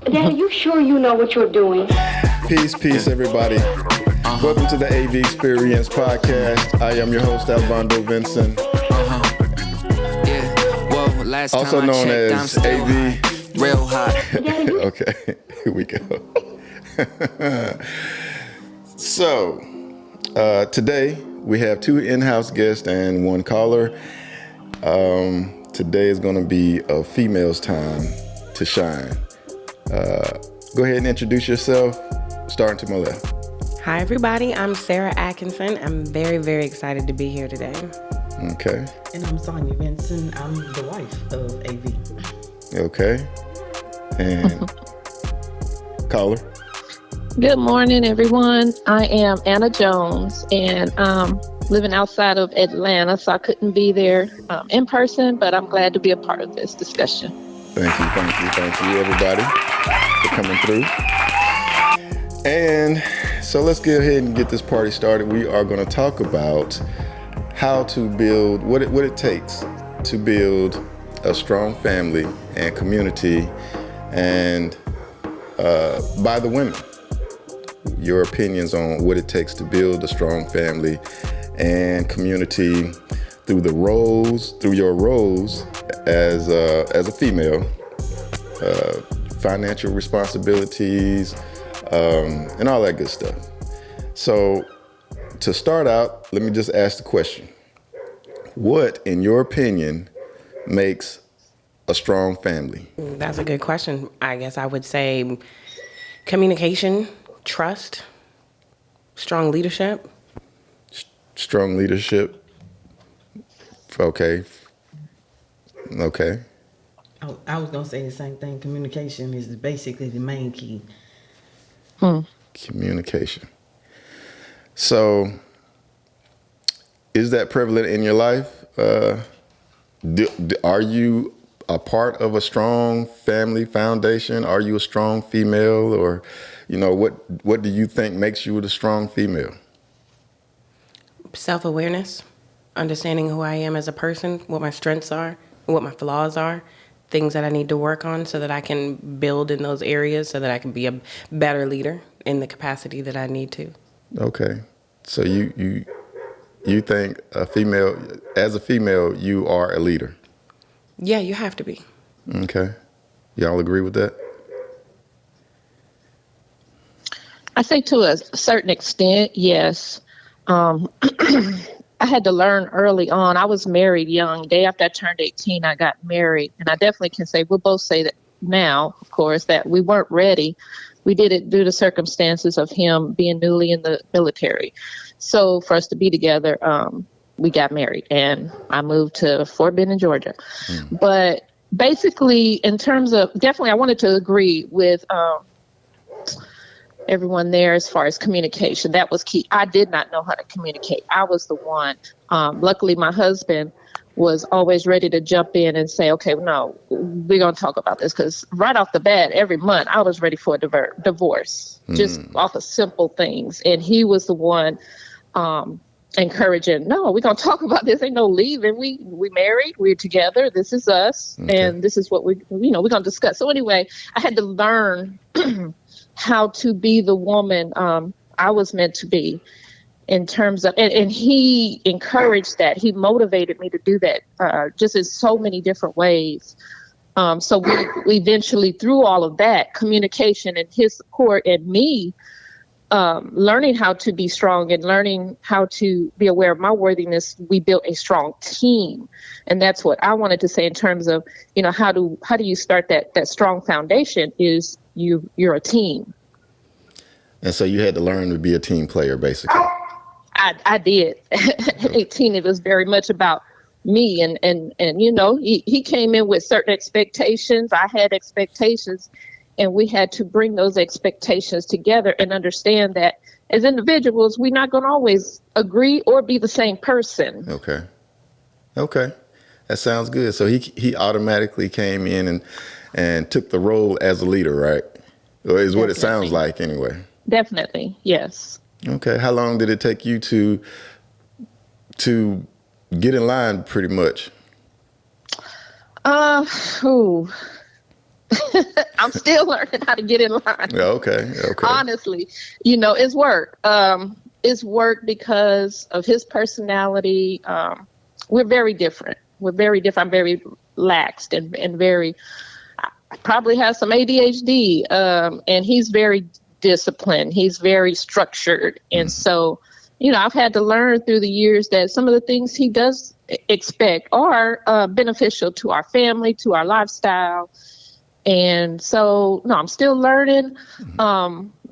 Dad, are you sure you know what you're doing? Peace, everybody. Welcome to the AV Experience Podcast. I am your host, Alvando Vincent. Yeah, well, last time Also I known checked, I'm as still AV. hot, real hot. Okay, here we go. So, today we have two in-house guests and one caller. Today is going to be a female's time to shine. Go ahead and introduce yourself, starting to my left. Hi, everybody. I'm Sarah Atkinson. I'm very, very excited to be here today. Okay. And I'm Sonia Vincent. I'm the wife of AV. Okay. And caller. Good morning, everyone. I am Anna Jones, and living outside of Atlanta, so I couldn't be there in person, but I'm glad to be a part of this discussion. Thank you, everybody, for coming through. And so let's go ahead and get this party started. We are going to talk about how to build, what it takes to build a strong family and community, and by the women. Your opinions on what it takes to build a strong family and community through your roles as a female, financial responsibilities, and all that good stuff. So to start out, let me just ask the question. What, in your opinion, makes a strong family? That's a good question. I guess I would say communication, trust, strong leadership. Strong leadership. Okay. I was going to say the same thing. Communication is basically the main key. Communication. So, is that prevalent in your life? Are you a part of a strong family foundation? Are you a strong female? Or, what do you think makes you a strong female? Self-awareness, understanding who I am as a person, what my strengths are, what my flaws are, things that I need to work on so that I can build in those areas so that I can be a better leader in the capacity that I need to. Okay. So you think as a female, you are a leader? Yeah, you have to be. Okay. Y'all agree with that? I think to a certain extent, yes. I had to learn early on. I was married young. Day after I turned 18, I got married. And I definitely can say, we'll both say that now, of course, that we weren't ready. We did it due to circumstances of him being newly in the military. So for us to be together, we got married and I moved to Fort Benning, Georgia. But basically, in terms of, definitely I wanted to agree with everyone there as far as communication. That was key. I did not know how to communicate. I was the one. Luckily, my husband was always ready to jump in and say, okay, no, we're going to talk about this. Because right off the bat, every month, I was ready for a divorce, just off of simple things. And he was the one encouraging, no, we're going to talk about this. Ain't no leaving. We married. We're together. This is us. Okay. And this is what we're going to discuss. So anyway, I had to learn how to be the woman I was meant to be in terms of, and he encouraged that. He motivated me to do that just in so many different ways. So we eventually, through all of that, communication and his support and me learning how to be strong and learning how to be aware of my worthiness, we built a strong team. And that's what I wanted to say in terms of, how do you start that strong foundation is you're a team. And so you had to learn to be a team player, basically. I did. At 18, it was very much about me. And he came in with certain expectations. I had expectations. And we had to bring those expectations together and understand that as individuals, we're not going to always agree or be the same person. Okay. That sounds good. So he automatically came in and took the role as a leader, right? Or is what it sounds like anyway. Definitely, yes. Okay. How long did it take you to get in line pretty much? I'm still learning how to get in line. Yeah, okay. Honestly, it's work. It's work because of his personality. We're very different. I'm very laxed and very, I probably have some ADHD. And he's very disciplined. He's very structured. And so, I've had to learn through the years that some of the things he does expect are beneficial to our family, to our lifestyle. And so, no, I'm still learning.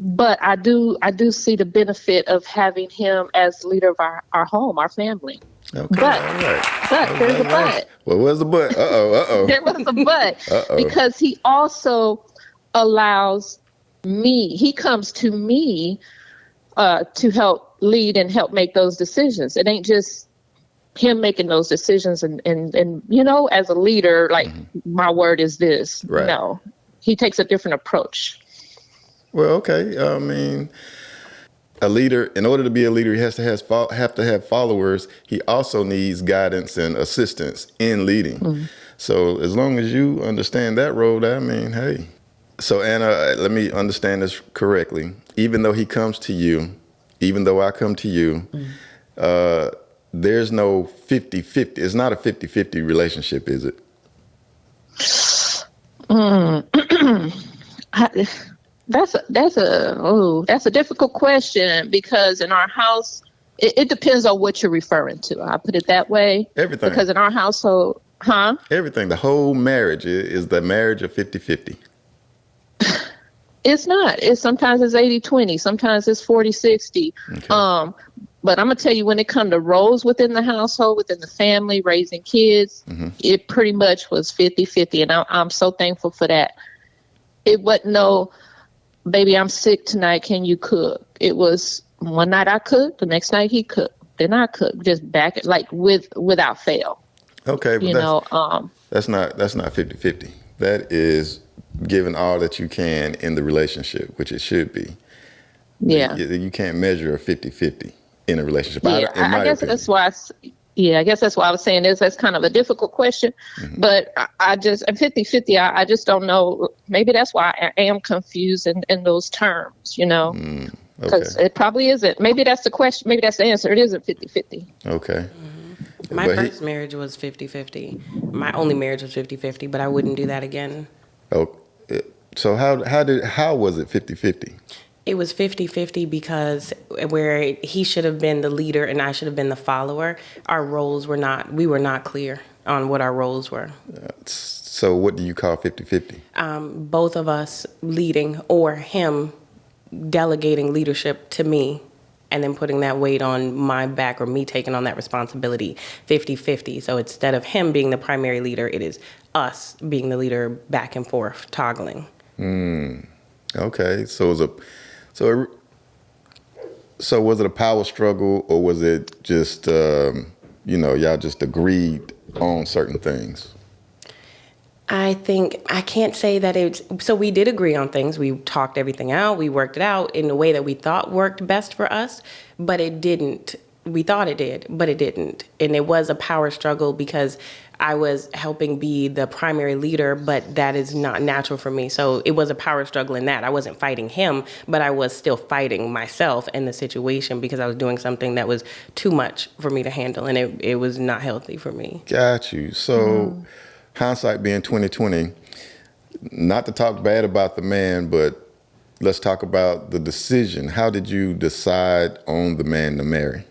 But I do see the benefit of having him as leader of our home, our family. Okay. But, all right. but there's a but. Well, where's the but? There was a but. Because he also allows me, he comes to me to help lead and help make those decisions. It ain't just him making those decisions and as a leader, like my word is this. Right. No, he takes a different approach. Well, okay. I mean, a leader, in order to be a leader, he has to have followers. He also needs guidance and assistance in leading. So as long as you understand that role, I mean, hey. So Anna, let me understand this correctly. Even though he comes to you, even though I come to you, there's no 50-50. It's not a 50-50 relationship, is it? That's a difficult question because in our house, it depends on what you're referring to. I put it that way. Everything. Because in our household, Everything. The whole marriage is the marriage of 50-50. It's not. Sometimes it's 80-20. Sometimes it's 40-60. Okay. But I'm going to tell you, when it comes to roles within the household, within the family, raising kids, it pretty much was 50-50. And I'm so thankful for that. It wasn't no, baby, I'm sick tonight. Can you cook? It was one night I cooked, the next night he cooked. Then I cooked, just back, like without fail. Okay, but that's not 50-50. That is giving all that you can in the relationship, which it should be. Yeah. You can't measure a 50-50 in a relationship. Yeah, I guess that's why. I guess that's why I was saying that's kind of a difficult question. But I just, 50-50, I just don't know. Maybe that's why I am confused in those terms, because it probably isn't. Maybe that's the question. Maybe that's the answer. It isn't 50-50. Okay. My first marriage was 50-50. My only marriage was 50-50, but I wouldn't do that again. Oh, so how was it 50-50? It was 50-50 because where he should have been the leader and I should have been the follower, we were not clear on what our roles were. So what do you call 50-50? Both of us leading or him delegating leadership to me and then putting that weight on my back or me taking on that responsibility, 50-50. So instead of him being the primary leader, it is us being the leader back and forth, toggling. Okay, so was it a power struggle or was it just, y'all just agreed on certain things? I think I can't say that so we did agree on things. We talked everything out. We worked it out in the way that we thought worked best for us, but it didn't. We thought it did, but it didn't. And it was a power struggle because I was helping be the primary leader, but that is not natural for me. So it was a power struggle in that. I wasn't fighting him, but I was still fighting myself in the situation because I was doing something that was too much for me to handle, and it was not healthy for me. Got you. So hindsight being 2020, not to talk bad about the man, but let's talk about the decision. How did you decide on the man to marry?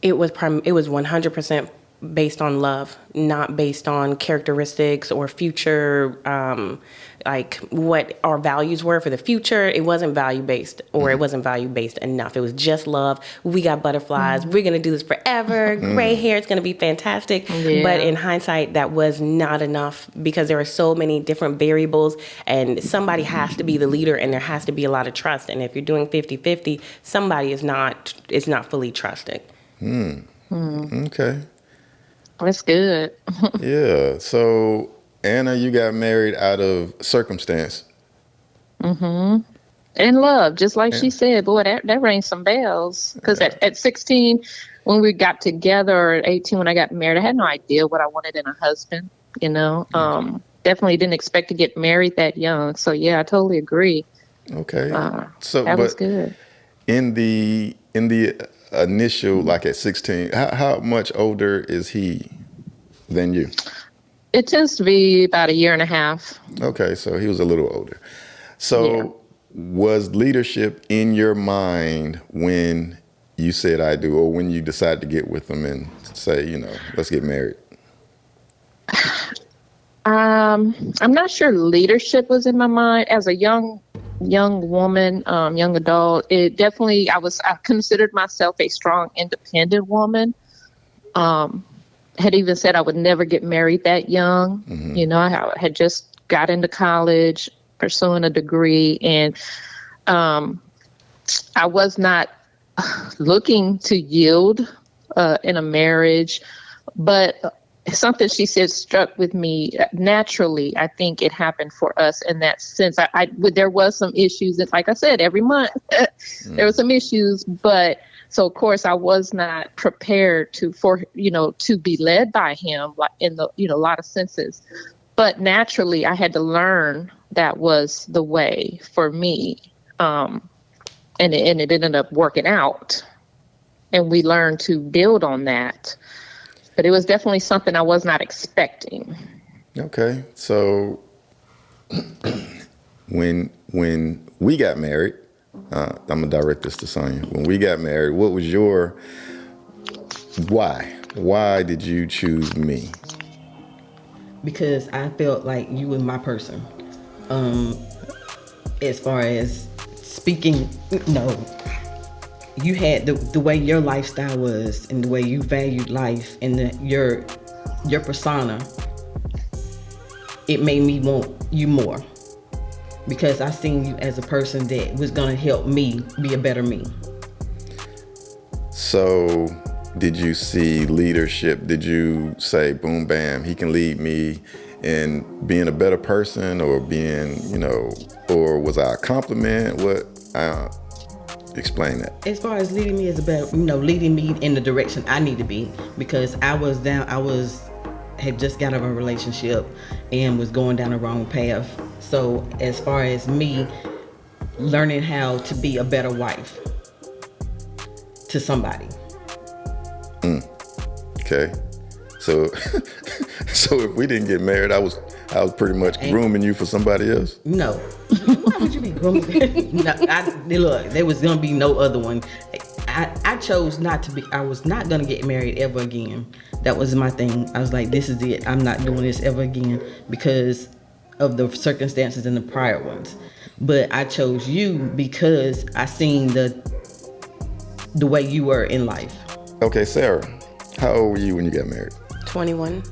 It was 100% based on love, not based on characteristics or future, like what our values were for the future. It wasn't value-based or it wasn't value-based enough. It was just love. We got butterflies. We're going to do this forever. Gray hair. It's going to be fantastic. Yeah. But in hindsight, that was not enough because there are so many different variables and somebody has to be the leader and there has to be a lot of trust. And if you're doing 50-50, somebody is not fully trusting. Okay. That's good. Yeah. So, Anna, you got married out of circumstance. And love, just like she said. Boy, that rang some bells. Because at 16, when we got together, or at 18 when I got married, I had no idea what I wanted in a husband, definitely didn't expect to get married that young. So yeah, I totally agree. Okay. So that was good. In the initial, like at 16, how much older is he than you? It tends to be about a year and a half. Okay, so he was a little older. So was leadership in your mind when you said I do, or when you decided to get with him and say, let's get married? I'm not sure leadership was in my mind as a young woman, young adult. It definitely, I considered myself a strong, independent woman. Had even said I would never get married that young. Mm-hmm. I had just got into college, pursuing a degree, and I was not looking to yield in a marriage, but something she said struck with me naturally. I think it happened for us in that sense. There was some issues, and like I said, every month there were some issues, but so of course I was not prepared to be led by him, like in the a lot of senses. But naturally, I had to learn that was the way for me, and it ended up working out, and we learned to build on that. But it was definitely something I was not expecting. Okay, so when we got married, I'm gonna direct this to Sonia. When we got married, what was your why? Why did you choose me? Because I felt like you were my person. As far as speaking, you had the way your lifestyle was, and the way you valued life, and your persona. It made me want you more, because I seen you as a person that was gonna help me be a better me. So, did you see leadership? Did you say, boom, bam, he can lead me in being a better person, or being, or was I a compliment? Explain that. As far as leading me as a better, leading me in the direction I need to be, because I had just got out of a relationship and was going down the wrong path. So as far as me learning how to be a better wife to somebody. Okay. So if we didn't get married, I was pretty much grooming you for somebody else? No. Why would you be grooming? Look, there was going to be no other one. I chose not to be, I was not going to get married ever again. That was my thing. I was like, this is it. I'm not doing this ever again because of the circumstances in the prior ones. But I chose you because I seen the way you were in life. Okay, Sarah, how old were you when you got married? 21.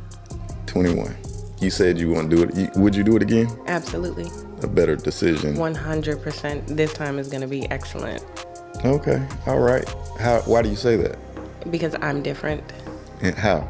21. You said you want to do it. Would you do it again? Absolutely. A better decision. 100%. This time is going to be excellent. Okay. All right. Why do you say that? Because I'm different. And how?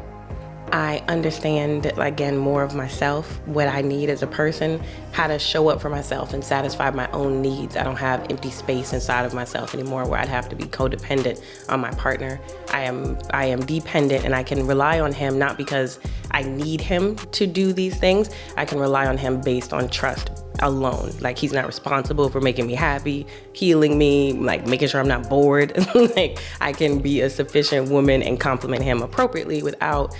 I understand, again, more of myself, what I need as a person, how to show up for myself and satisfy my own needs. I don't have empty space inside of myself anymore where I'd have to be codependent on my partner. I am dependent, and I can rely on him not because I need him to do these things. I can rely on him based on trust alone. Like, he's not responsible for making me happy, healing me, like making sure I'm not bored. Like, I can be a sufficient woman and compliment him appropriately without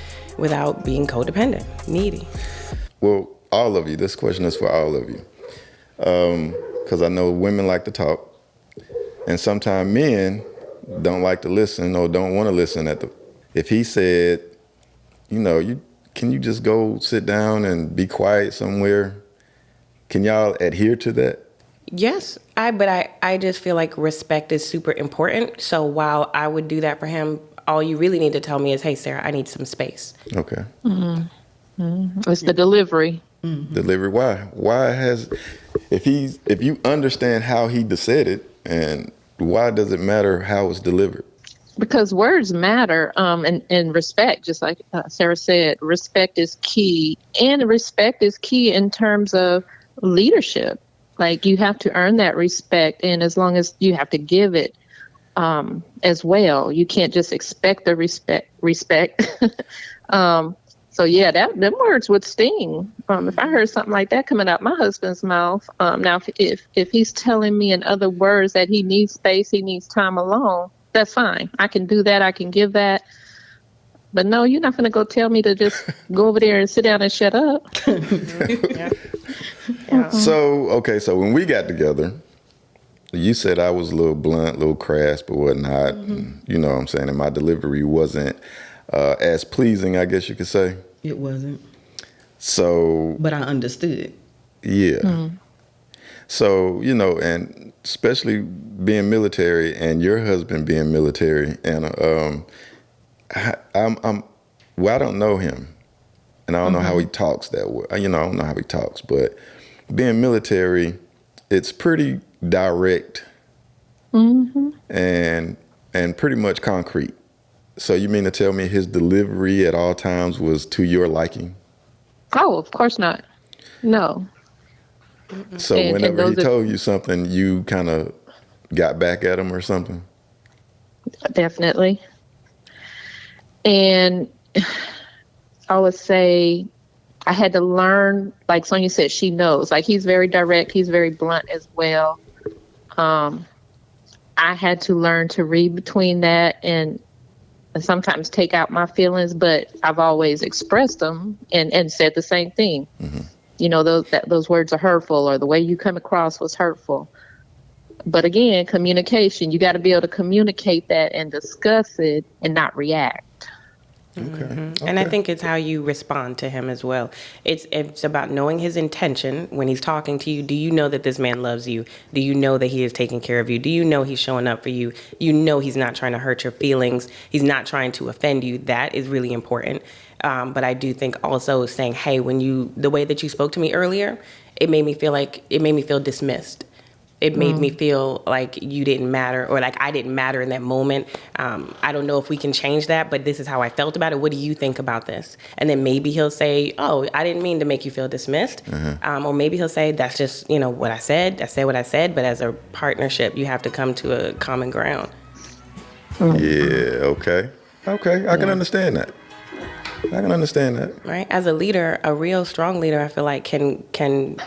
being codependent, needy. Well, all of you, this question is for all of you. Because I know women like to talk, and sometimes men don't like to listen or don't want to listen. If he said, can you just go sit down and be quiet somewhere? Can y'all adhere to that? Yes, I just feel like respect is super important. So while I would do that for him, all you really need to tell me is, hey, Sarah, I need some space. Okay. Mm-hmm. Mm-hmm. It's the delivery. Mm-hmm. Delivery. Why if you understand how he said it, and why does it matter how it's delivered? Because words matter, and respect, just like Sarah said, respect is key. And respect is key in terms of leadership. Like, you have to earn that respect, and as long as you have to give it as well. You can't just expect the respect. So yeah, them words would sting. If I heard something like that coming out my husband's mouth. Now if he's telling me in other words that he needs space, he needs time alone, that's fine. I can do that. I can give that. But no, you're not going to go tell me to just go over there and sit down and shut up. So when we got together, you said I was a little blunt, a little crass, but whatnot. You know what I'm saying? And my delivery wasn't as pleasing, I guess you could say. It wasn't. So. But I understood. Yeah. So, you know, and especially being military and your husband being military, and I don't know him, and I don't know how he talks that way. You know, I don't know how he talks, but being military, it's pretty direct and pretty much concrete. So you mean to tell me his delivery at all times was to your liking? Oh, of course not. No. So whenever he told you something, you kind of got back at him or something? Definitely. And I would say I had to learn, like Sonia said, she knows. Like, he's very direct. He's very blunt as well. I had to learn to read between that and sometimes take out my feelings, but I've always expressed them and said the same thing. You know, those words are hurtful, or the way you come across was hurtful. But again, communication, you got to be able to communicate that and discuss it and not react. Okay. And I think it's how you respond to him as well. It's about knowing his intention when he's talking to you. Do you know that this man loves you? Do you know that he is taking care of you? Do you know he's showing up for you? You know he's not trying to hurt your feelings. He's not trying to offend you. That is really important. But I do think also saying, hey, the way that you spoke to me earlier, it made me feel dismissed. It made me feel like you didn't matter, or like I didn't matter in that moment. I don't know if we can change that, but this is how I felt about it. What do you think about this? And then maybe he'll say, oh, I didn't mean to make you feel dismissed. Or maybe he'll say, that's just, what I said. I said what I said. But as a partnership, you have to come to a common ground. Yeah, okay. I can understand that. Right? As a leader, a real strong leader, I feel like can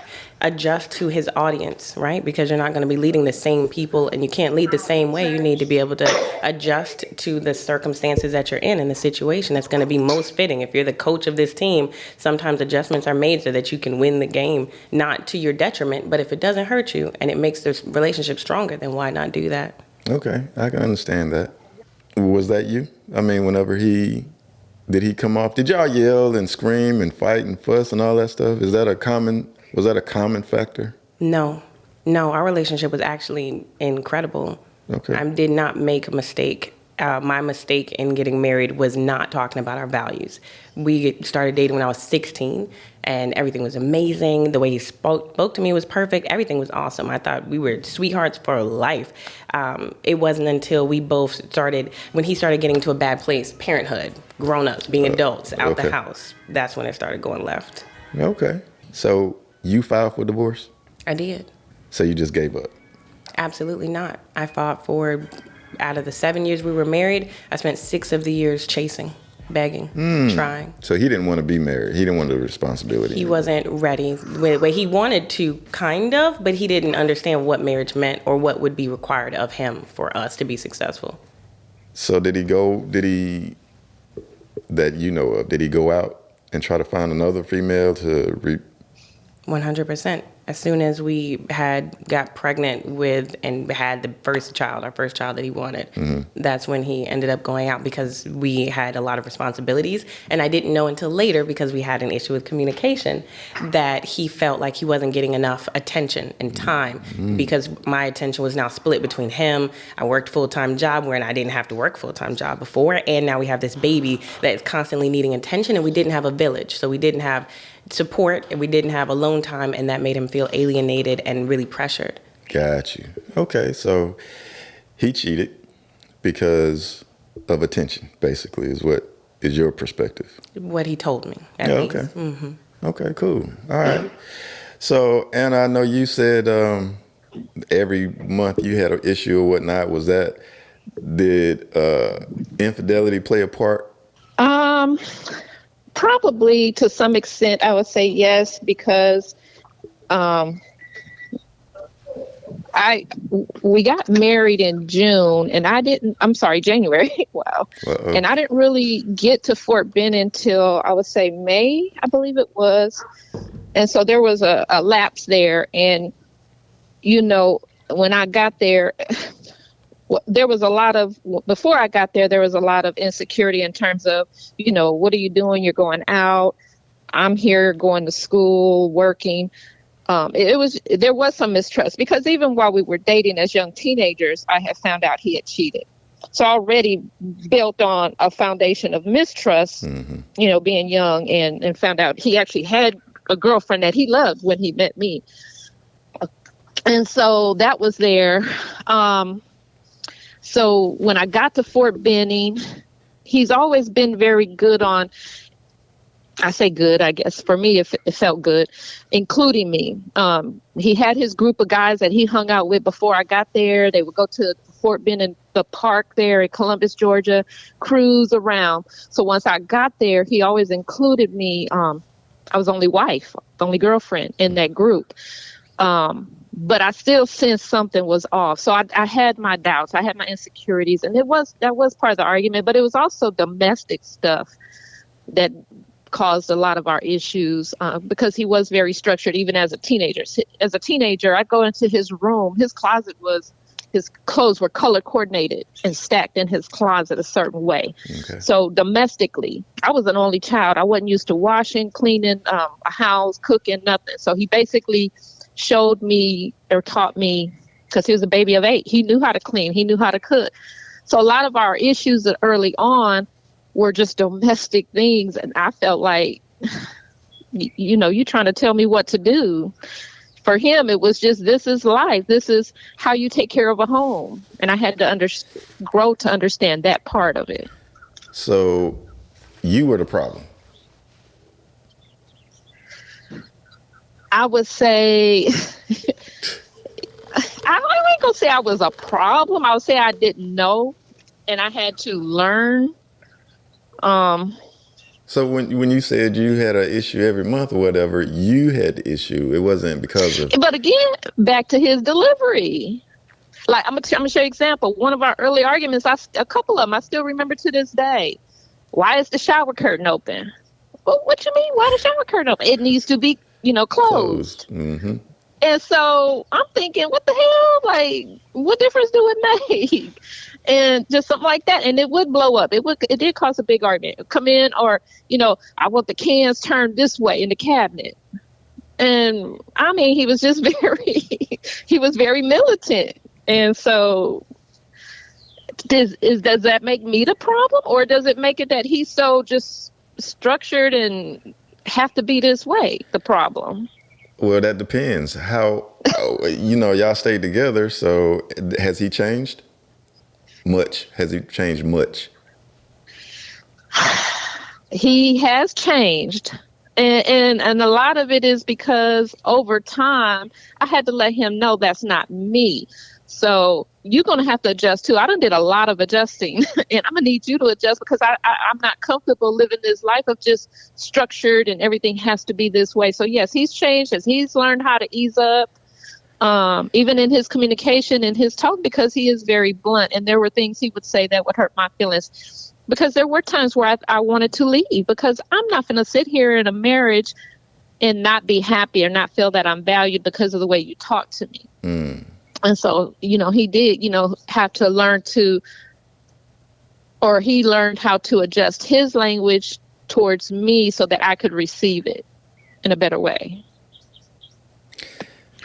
adjust to his audience, right? Because you're not going to be leading the same people, and you can't lead the same way. You need to be able to adjust to the circumstances that you're in and the situation that's going to be most fitting. If you're the coach of this team, sometimes adjustments are made so that you can win the game, not to your detriment, but if it doesn't hurt you and it makes the relationship stronger, then why not do that? Okay, I can understand that. Was that you? I mean, did he come off? Did y'all yell and scream and fight and fuss and all that stuff? Was that a common factor? No, our relationship was actually incredible. Okay. I did not make a mistake. My mistake in getting married was not talking about our values. We started dating when I was 16, and everything was amazing. The way he spoke to me was perfect. Everything was awesome. I thought we were sweethearts for life. It wasn't until when he started getting to a bad place, parenthood, grown-ups, being adults, out the house, that's when it started going left. Okay. So you filed for divorce? I did. So you just gave up? Absolutely not. I fought out of the 7 years we were married, I spent 6 of the years chasing, begging, trying. So he didn't want to be married. He didn't want the responsibility. He wasn't ready. He wanted to, kind of, but he didn't understand what marriage meant or what would be required of him for us to be successful. So did he go out and try to find another female to 100%. As soon as we got pregnant with and had our first child that he wanted, that's when he ended up going out, because we had a lot of responsibilities. And I didn't know until later, because we had an issue with communication, that he felt like he wasn't getting enough attention and time, because my attention was now split between him. I worked full-time job where I didn't have to work full-time job before. And now we have this baby that is constantly needing attention, and we didn't have a village. So we didn't have support, and we didn't have alone time, and that made him feel alienated and really pressured. Got you. Okay, so he cheated because of attention, basically, is your perspective. What he told me, at least. Okay. Okay, cool. All right. So, Anna, I know you said every month you had an issue or whatnot. Did infidelity play a part? Probably to some extent, I would say yes, because we got married in June, and I'm sorry, January. Wow. Uh-oh. And I didn't really get to Fort Benning until I would say May, I believe it was. And so there was a lapse there. And, when I got there, there was a lot of, before I got there was a lot of insecurity in terms of, what are you doing? You're going out. I'm here going to school, working. There was some mistrust, because even while we were dating as young teenagers, I had found out he had cheated. So already built on a foundation of mistrust, being young, and found out he actually had a girlfriend that he loved when he met me. And so that was there. So when I got to Fort Benning, he's always been very good on, I say good, I guess for me, it felt good, including me. He had his group of guys that he hung out with before I got there. They would go to Fort Benning, the park there in Columbus, Georgia, cruise around. So once I got there, he always included me. I was only girlfriend in that group. But I still sensed something was off. So I had my doubts. I had my insecurities. And that was part of the argument. But it was also domestic stuff that caused a lot of our issues, because he was very structured, even as a teenager. As a teenager, I'd go into his room. His clothes were color coordinated and stacked in his closet a certain way. Okay. So domestically, I was an only child. I wasn't used to washing, cleaning a house, cooking, nothing. So he basically showed me or taught me, because he was a baby of 8. He knew how to clean. He knew how to cook. So a lot of our issues early on were just domestic things. And I felt like, you're trying to tell me what to do. For him, it was just, this is life. This is how you take care of a home. And I had to grow to understand that part of it. So you were the problem. I would say, I ain't gonna say I was a problem. I would say I didn't know, and I had to learn. So when you said you had an issue every month or whatever, you had the issue. It wasn't because of. But again, back to his delivery. Like I'm gonna show you an example. One of our early arguments, a couple of them, I still remember to this day. Why is the shower curtain open? Well, what you mean? Why the shower curtain open? It needs to be, closed. Mm-hmm. And so I'm thinking, what the hell? Like, what difference do it make? And just something like that. And it would blow up. It did cause a big argument. Come in, or, I want the cans turned this way in the cabinet. And I mean, he was just very militant. And so does that make me the problem? Or does it make it that he's so just structured and have to be this way the problem? Well, that depends. How, y'all stayed together. So has he changed much? Has he changed much? He has changed. And a lot of it is because over time, I had to let him know that's not me. So you're going to have to adjust too. I done did a lot of adjusting, and I'm going to need you to adjust, because I'm not comfortable living this life of just structured and everything has to be this way. So yes, he's changed as he's learned how to ease up, even in his communication and his tone, because he is very blunt. And there were things he would say that would hurt my feelings, because there were times where I wanted to leave, because I'm not going to sit here in a marriage and not be happy or not feel that I'm valued because of the way you talk to me. Mm. And so, he did, have to learn he learned how to adjust his language towards me so that I could receive it in a better way.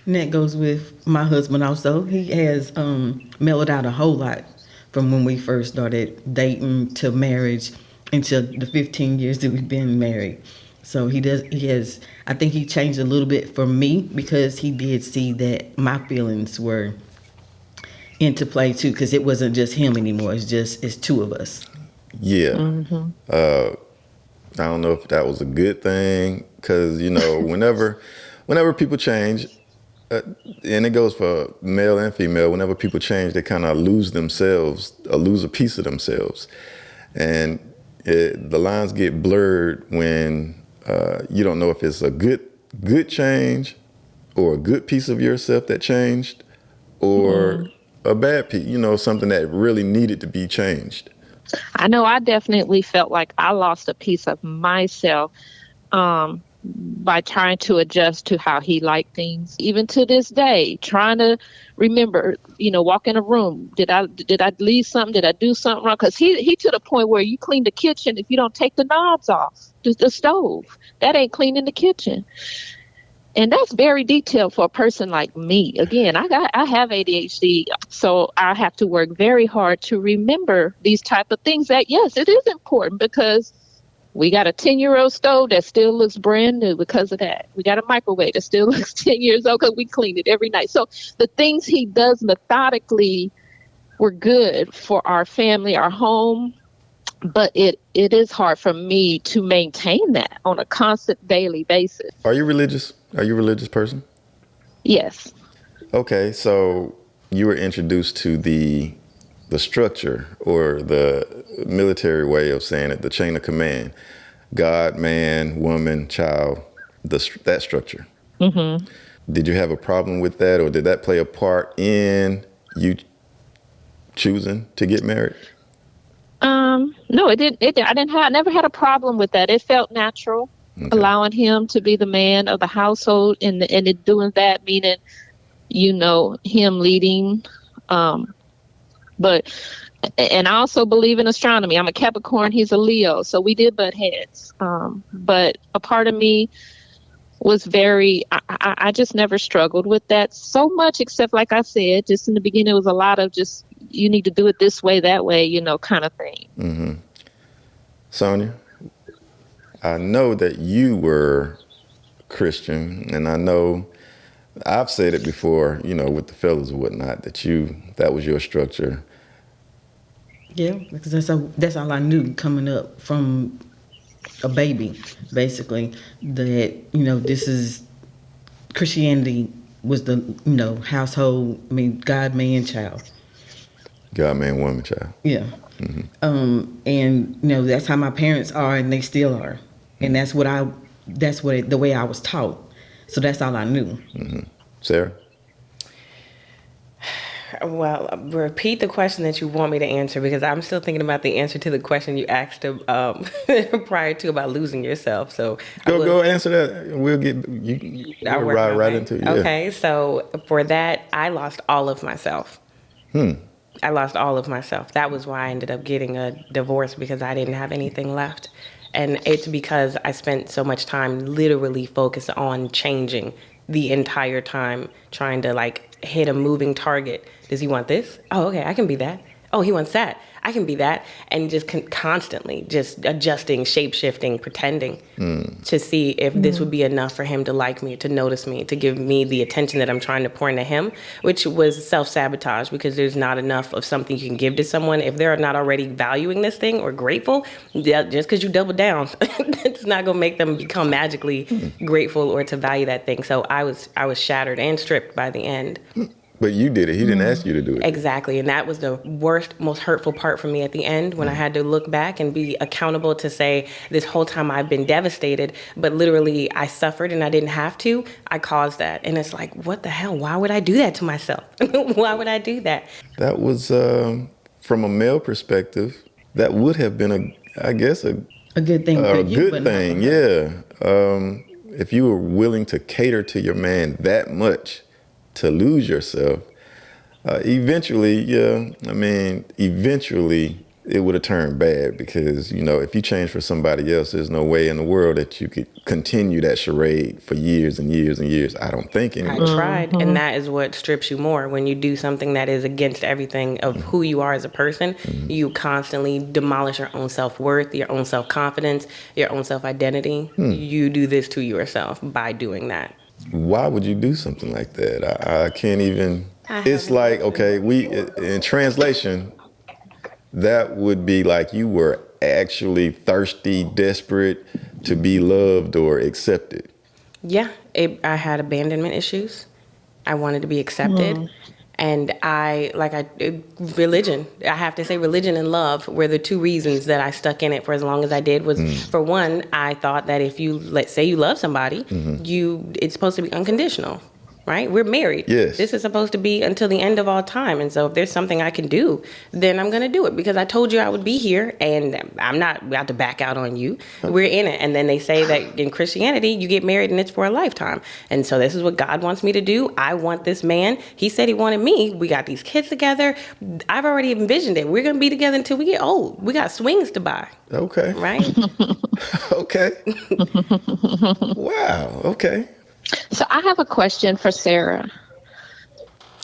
And that goes with my husband also. He has mellowed out a whole lot from when we first started dating to marriage into the 15 years that we've been married. So I think he changed a little bit for me, because he did see that my feelings were into play too, because it wasn't just him anymore. It's two of us. Yeah. Mm-hmm. I don't know if that was a good thing, because, whenever people change, and it goes for male and female, whenever people change, they kind of lose themselves or lose a piece of themselves. And, The lines get blurred when you don't know if it's a good change or a good piece of yourself that changed or a bad piece, something that really needed to be changed. I know I definitely felt like I lost a piece of myself by trying to adjust to how he liked things. Even to this day, trying to remember, walk in a room. Did I leave something? Did I do something wrong? Because he to the point where you clean the kitchen if you don't take the knobs off the stove. That ain't cleaning the kitchen. And that's very detailed for a person like me. Again, I have ADHD, so I have to work very hard to remember these type of things. That yes, it is important because we got a 10-year-old stove that still looks brand new because of that. We got a microwave that still looks 10 years old because we clean it every night. So the things he does methodically were good for our family, our home. But it is hard for me to maintain that on a constant daily basis. Are you religious? Are you a religious person? Yes. Okay, so you were introduced to the structure or the military way of saying it, the chain of command. God, man, woman, child, that structure. Mm-hmm. Did you have a problem with that, or did that play a part in you choosing to get married? No, it didn't. I never had a problem with that. It felt natural, allowing him to be the man of the household, and it doing that, meaning, him leading. But I also believe in astronomy. I'm a Capricorn. He's a Leo, so we did butt heads. But a part of me was I just never struggled with that so much, except like I said, just in the beginning, it was a lot of just, you need to do it this way, that way, kind of thing. Mm-hmm. Sonia, I know that you were Christian, and I know I've said it before, with the fellas and whatnot, that was your structure. Yeah, because that's all I knew coming up from a baby, basically, that, this is Christianity was the, household, God, man, child. God, man, woman, child. Yeah. Mm-hmm. And, that's how my parents are, and they still are. And that's the way I was taught. So that's all I knew. Mm-hmm. Sarah? Well, repeat the question that you want me to answer, because I'm still thinking about the answer to the question you asked prior to about losing yourself. So go answer that. We'll get you. We'll ride right into it. Yeah. Okay, so for that, I lost all of myself. I lost all of myself. That was why I ended up getting a divorce, because I didn't have anything left. And it's because I spent so much time literally focused on changing the entire time, trying to hit a moving target. Does he want this? Oh, okay, I can be that. Oh, he wants that. I can be that. And just constantly just adjusting, shape-shifting, pretending to see if this would be enough for him to like me, to notice me, to give me the attention that I'm trying to pour into him, which was self-sabotage, because there's not enough of something you can give to someone. If they're not already valuing this thing or grateful, just because you double down, it's not going to make them become magically grateful or to value that thing. So I was shattered and stripped by the end. But you did it. He didn't ask you to do it. Exactly. And that was the worst, most hurtful part for me at the end, when I had to look back and be accountable to say, this whole time I've been devastated, but literally I suffered and I didn't have to. I caused that. And it's like, what the hell? Why would I do that to myself? Why would I do that? That was, from a male perspective, that would have been a good thing. A good thing, yeah. If you were willing to cater to your man that much, to lose yourself, eventually it would have turned bad, because, if you change for somebody else, there's no way in the world that you could continue that charade for years and years and years. I don't think anymore. I tried, and that is what strips you more. When you do something that is against everything of who you are as a person, you constantly demolish your own self-worth, your own self-confidence, your own self-identity. You do this to yourself by doing that. Why would you do something like that? I can't even. It's like, okay, in translation, that would be like you were actually thirsty, desperate to be loved or accepted. Yeah, I had abandonment issues. I wanted to be accepted. And religion, I have to say religion and love were the two reasons that I stuck in it for as long as I did was, for one, I thought that if you, let's say you love somebody, it's supposed to be unconditional. Right? We're married. Yes. This is supposed to be until the end of all time. And so if there's something I can do, then I'm going to do it because I told you I would be here and I'm not about to back out on you. We're in it. And then they say that in Christianity, you get married and it's for a lifetime. And so this is what God wants me to do. I want this man. He said he wanted me. We got these kids together. I've already envisioned it. We're going to be together until we get old. We got swings to buy. Okay. Right? Okay. Wow. Okay. So I have a question for Sarah.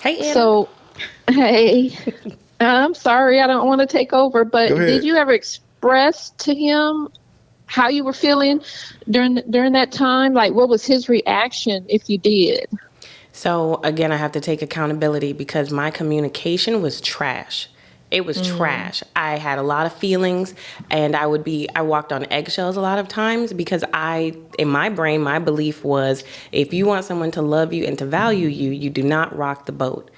Hey, Anna. So, hey, I'm sorry, I don't want to take over, but Go ahead. did you ever express to him how you were feeling during that time? Like, what was his reaction if you did? So again, I have to take accountability because my communication was trash. It was trash. I had a lot of feelings and I walked on eggshells a lot of times because in my brain, my belief was if you want someone to love you and to value you, you do not rock the boat.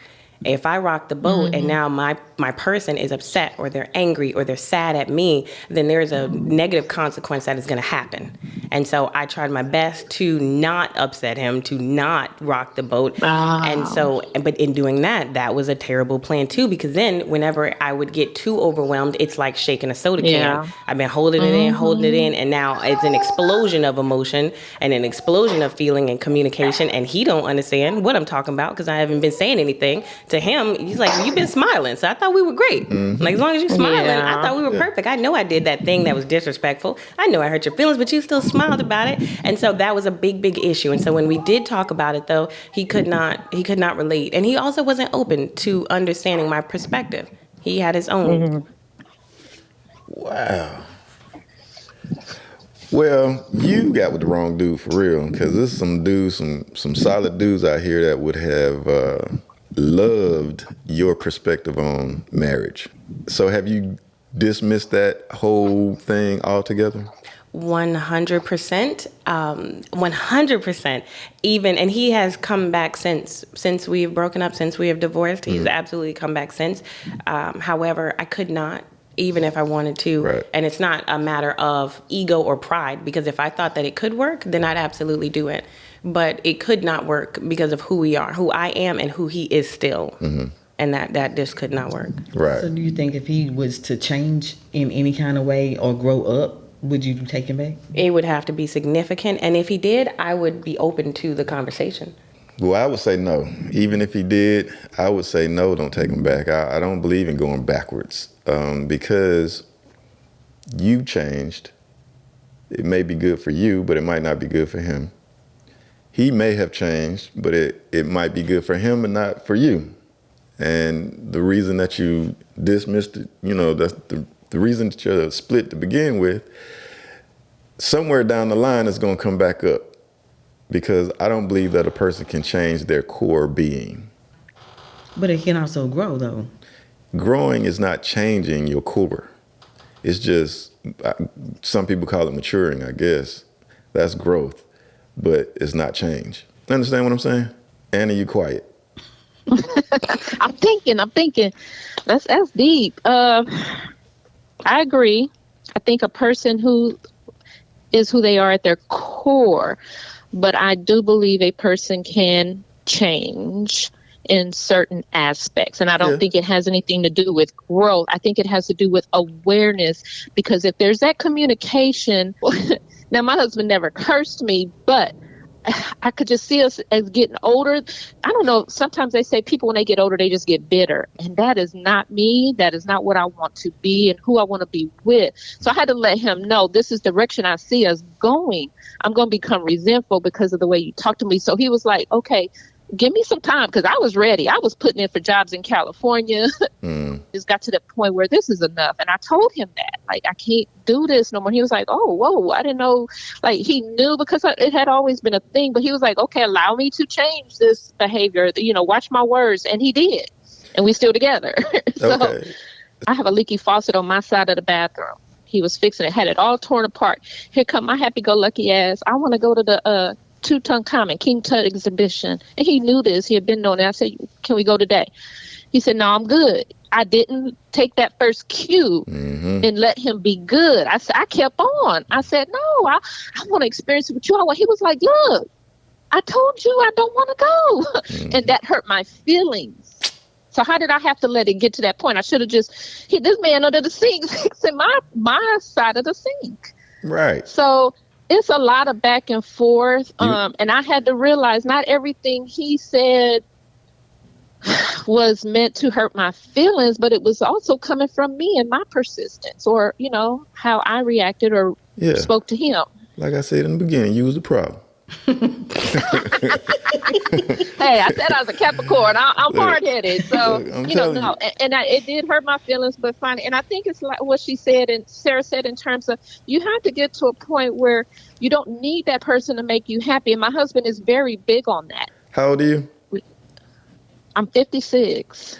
If I rock the boat and now my person is upset or they're angry or they're sad at me, then there's a negative consequence that is going to happen. And so I tried my best to not upset him, to not rock the boat. And so, but in doing that, that was a terrible plan too, because then whenever I would get too overwhelmed, it's like shaking a soda can. I've been holding it in, and now it's an explosion of emotion and an explosion of feeling and communication. And he don't understand what I'm talking about because I haven't been saying anything. To him, he's like, well, you've been smiling, so I thought we were great. Like, as long as you're smiling, I thought we were perfect. I know I did that thing that was disrespectful. I know I hurt your feelings, but you still smiled about it. And so that was a big, big issue. And so when we did talk about it, though, he could not relate. And he also wasn't open to understanding my perspective. He had his own. Wow. Well, you got with the wrong dude for real, because there's some dudes, some solid dudes out here that would have loved your perspective on marriage. So have you dismissed that whole thing altogether? 100%, 100%. Even, and he has come back since we've broken up, since we have divorced. He's absolutely come back since. However, I could not, even if I wanted to. Right. And it's not a matter of ego or pride, because if I thought that it could work, then I'd absolutely do it. But it could not work because of who we are, who I am, and who he is still. And that just could not work. Right. So do you think if he was to change in any kind of way or grow up, would you take him back? It would have to be significant. And if he did, I would be open to the conversation. Well, I would say no. Even if he did, I would say no, don't take him back. I don't believe in going backwards because you changed. It may be good for you, but it might not be good for him. He may have changed, but it might be good for him and not for you. And the reason that you dismissed it, that's the reason that you're split to begin with, somewhere down the line it's going to come back up, because I don't believe that a person can change their core being. But it can also grow, though. Growing is not changing your core. It's just, some people call it maturing, I guess. That's growth, but it's not change. Understand what I'm saying? Anna, you quiet. I'm thinking. That's deep. I agree. I think a person who is who they are at their core, but I do believe a person can change in certain aspects. And I don't think it has anything to do with growth. I think it has to do with awareness, because if there's that communication, now my husband never cursed me, but I could just see us as getting older. I don't know. Sometimes they say people, when they get older, they just get bitter. And that is not me. That is not what I want to be and who I want to be with. So I had to let him know this is the direction I see us going. I'm going to become resentful because of the way you talk to me. So he was like, okay, give me some time, because I was ready. I was putting in for jobs in California. Just got to the point where this is enough. And I told him that, like, I can't do this no more. He was like, oh, whoa, I didn't know. Like, he knew, because it had always been a thing. But he was like, okay, allow me to change this behavior. Watch my words. And he did. And we still together. So Okay. I have a leaky faucet on my side of the bathroom. He was fixing it, had it all torn apart. Here come my happy-go-lucky ass. I want to go to the Tutankhamun, King Tut exhibition. And he knew this. He had been known. And I said, Can we go today? He said, no, I'm good. I didn't take that first cue and let him be good. I said, I kept on. I said, no, I want to experience it with you. He was like, look, I told you I don't want to go. And that hurt my feelings. So how did I have to let it get to that point? I should have just hit this man under the sink, fixing my side of the sink. Right. So it's a lot of back and forth. And I had to realize not everything he said was meant to hurt my feelings, but it was also coming from me and my persistence, or, how I reacted or spoke to him. Like I said in the beginning, you was the problem. Hey, I said I was a Capricorn. I'm hard-headed, so no. And it did hurt my feelings, but finally, and I think it's like what she said and Sarah said in terms of you have to get to a point where you don't need that person to make you happy. And my husband is very big on that. How old are you? I'm 56.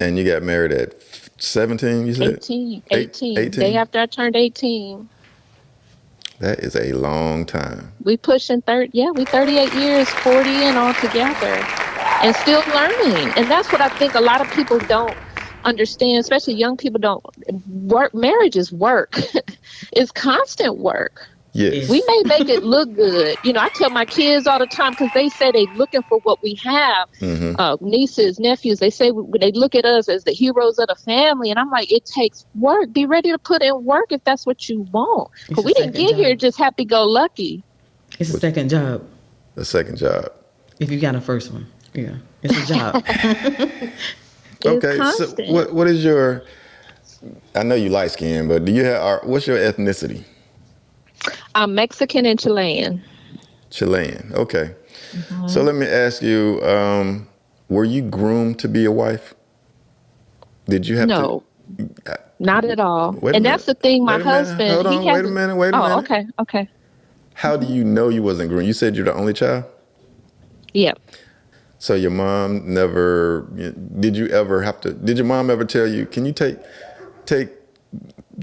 And you got married at 17, you said? 18. Day after I turned 18. That is a long time. We pushing 30. Yeah, we 38 years, 40 and all together, and still learning. And that's what I think a lot of people don't understand, especially young people don't. Marriage is work. It's constant work. Yes. We may make it look good. I tell my kids all the time because they say they're looking for what we have. Nieces, nephews, they say they look at us as the heroes of the family. And I'm like, it takes work. Be ready to put in work if that's what you want. But we didn't get here just happy-go-lucky. It's a second job. A second job. If you got a first one. Yeah. It's a job. Okay. So what is your, I know you light-skinned, but what's your ethnicity? I'm Mexican and Chilean. Chilean. Okay. So let me ask you, were you groomed to be a wife? Did you have to? No, not at all. And that's the thing. My husband. Hold on. Wait a minute. Oh, okay. How do you know you wasn't groomed? You said you're the only child? Yeah. So your mom never, did your mom ever tell you, can you take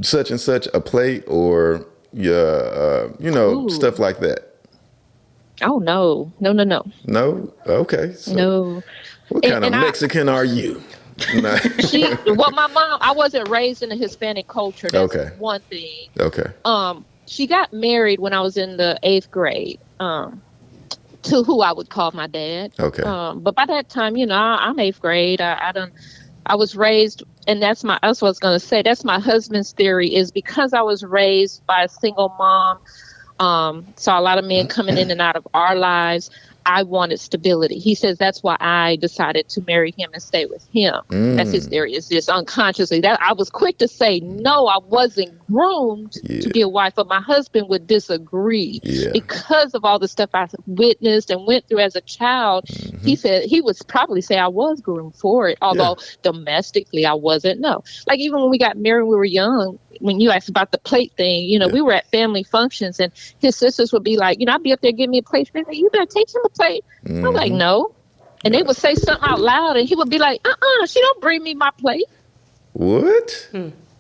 such and such a plate or, stuff like that? Oh, no. No? Okay. So no. What kind of Mexican are you? My mom, I wasn't raised in a Hispanic culture. That's one thing. Okay. She got married when I was in the 8th grade. To who I would call my dad. Okay. But by that time, I'm 8th grade. I was raised, and that's what I was going to say. That's my husband's theory, is because I was raised by a single mom, saw a lot of men coming in and out of our lives. I wanted stability. He says that's why I decided to marry him and stay with him. That's his theory. It's just unconsciously. That I was quick to say, no, I wasn't groomed to be a wife, but my husband would disagree because of all the stuff I witnessed and went through as a child. He said he would probably say I was groomed for it, although domestically I wasn't. No, like even when we got married, we were young. When you asked about the plate thing, we were at family functions and his sisters would be like, I'd be up there giving me a plate. They'd be like, you better take him a plate. I'm like, no. And they would say something out loud and he would be like, she don't bring me my plate. What?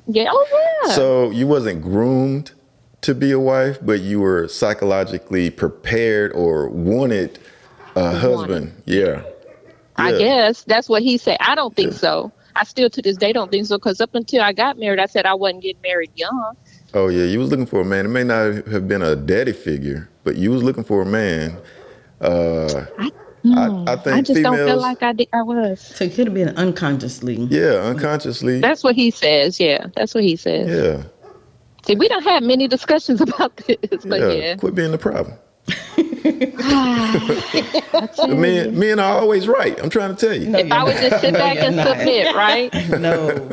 Yeah. Oh, yeah. So you wasn't groomed to be a wife, but you were psychologically prepared or wanted a husband. Yeah. I guess that's what he said. I don't think so. I still to this day don't think so, because up until I got married, I said I wasn't getting married young. Oh, yeah. You was looking for a man. It may not have been a daddy figure, but you was looking for a man. I think I just females, don't feel like I was. So it could have been unconsciously. Yeah, unconsciously. That's what he says. Yeah, that's what he says. Yeah. See, we don't have many discussions about this, but yeah. Quit being the problem. Me and I are always right. I'm trying to tell you. If I would just sit back and submit, right? No.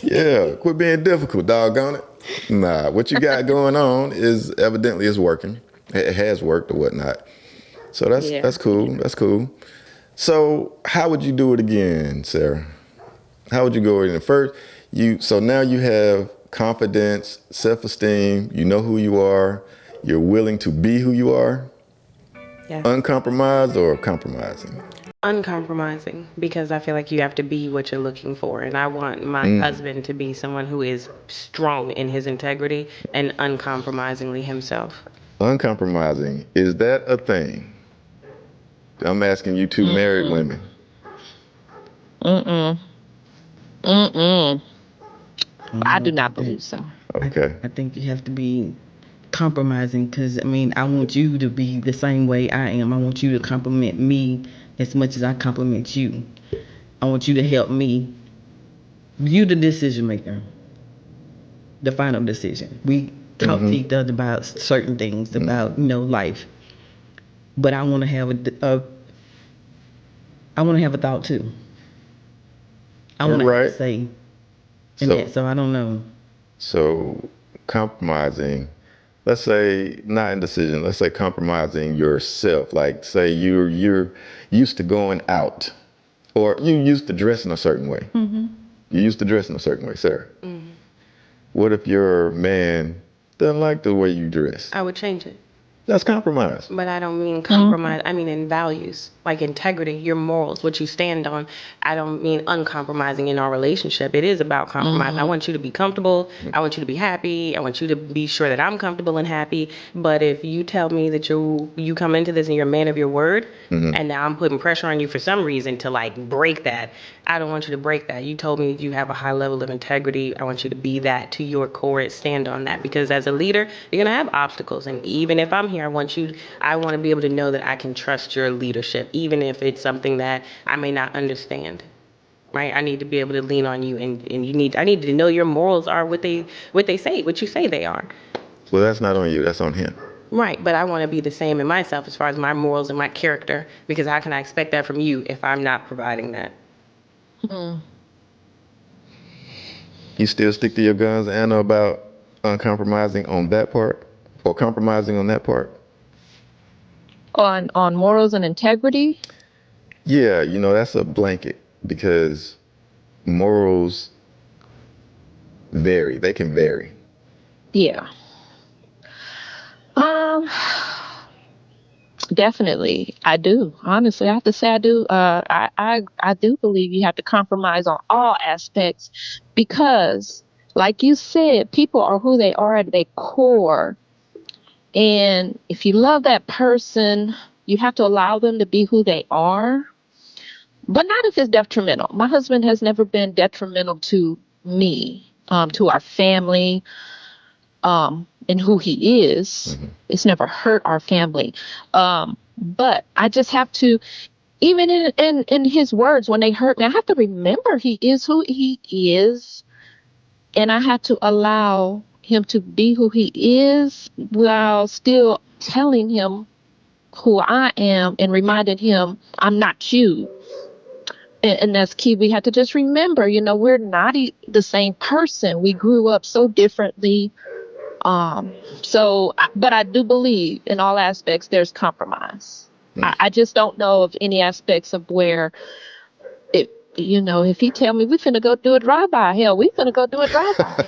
Yeah, quit being difficult, doggone it. Nah, what you got going on is evidently is working. It has worked or whatnot. So that's cool. That's cool. So how would you do it again, Sarah? How would you go in first? So now you have confidence, self-esteem. You know who you are. You're willing to be who you are. Yeah. Uncompromised or compromising? Uncompromising, because I feel like you have to be what you're looking for. And I want my husband to be someone who is strong in his integrity and uncompromisingly himself. Uncompromising, is that a thing? I'm asking you two married women. I do not believe so. Okay. I think you have to be compromising because, I mean, I want you to be the same way I am. I want you to compliment me as much as I compliment you. I want you to help me. You the decision maker. The final decision. We talk to each other about certain things, about, life. But I want to have a thought too. I want to have Right. a say in So- that. So I don't know. So compromising, let's say not indecision, let's say compromising yourself. Like say you're used to going out, or you used to dress in a certain way. You used to dress in a certain way, Sarah. What if your man doesn't like the way you dress? I would change it. That's compromise. But I don't mean compromise. I mean in values, like integrity, your morals, what you stand on. I don't mean uncompromising in our relationship. It is about compromise. I want you to be comfortable. I want you to be happy. I want you to be sure that I'm comfortable and happy. But if you tell me that you come into this and you're a man of your word, and now I'm putting pressure on you for some reason to like break that, I don't want you to break that. You told me you have a high level of integrity. I want you to be that to your core, stand on that. Because as a leader, you're gonna have obstacles, and even if I'm here, I want to be able to know that I can trust your leadership, even if it's something that I may not understand. Right? I need to be able to lean on you, and I need to know your morals are what you say they are. Well, that's not on you. That's on him. Right, but I want to be the same in myself as far as my morals and my character, because how can I expect that from you if I'm not providing that? You still stick to your guns, Anna, about uncompromising on that part, or compromising on that part? On morals and integrity, Yeah, that's a blanket because morals vary. They can vary. yeah. Definitely, I do. Honestly, I have to say I do. I do believe you have to compromise on all aspects because, like you said, people are who they are at their core, and if you love that person, you have to allow them to be who they are, but not if it's detrimental. My husband has never been detrimental to me, to our family, and who he is. It's never hurt our family. But I just have to, even in his words, when they hurt me, I have to remember he is who he is. And I have to allow him to be who he is while still telling him who I am and reminding him I'm not you. And that's key. We have to just remember, we're not the same person. We grew up so differently. But I do believe in all aspects there's compromise. I just don't know of any aspects of where if he tell me we finna go do a drive-by, hell, we finna go do a drive-by.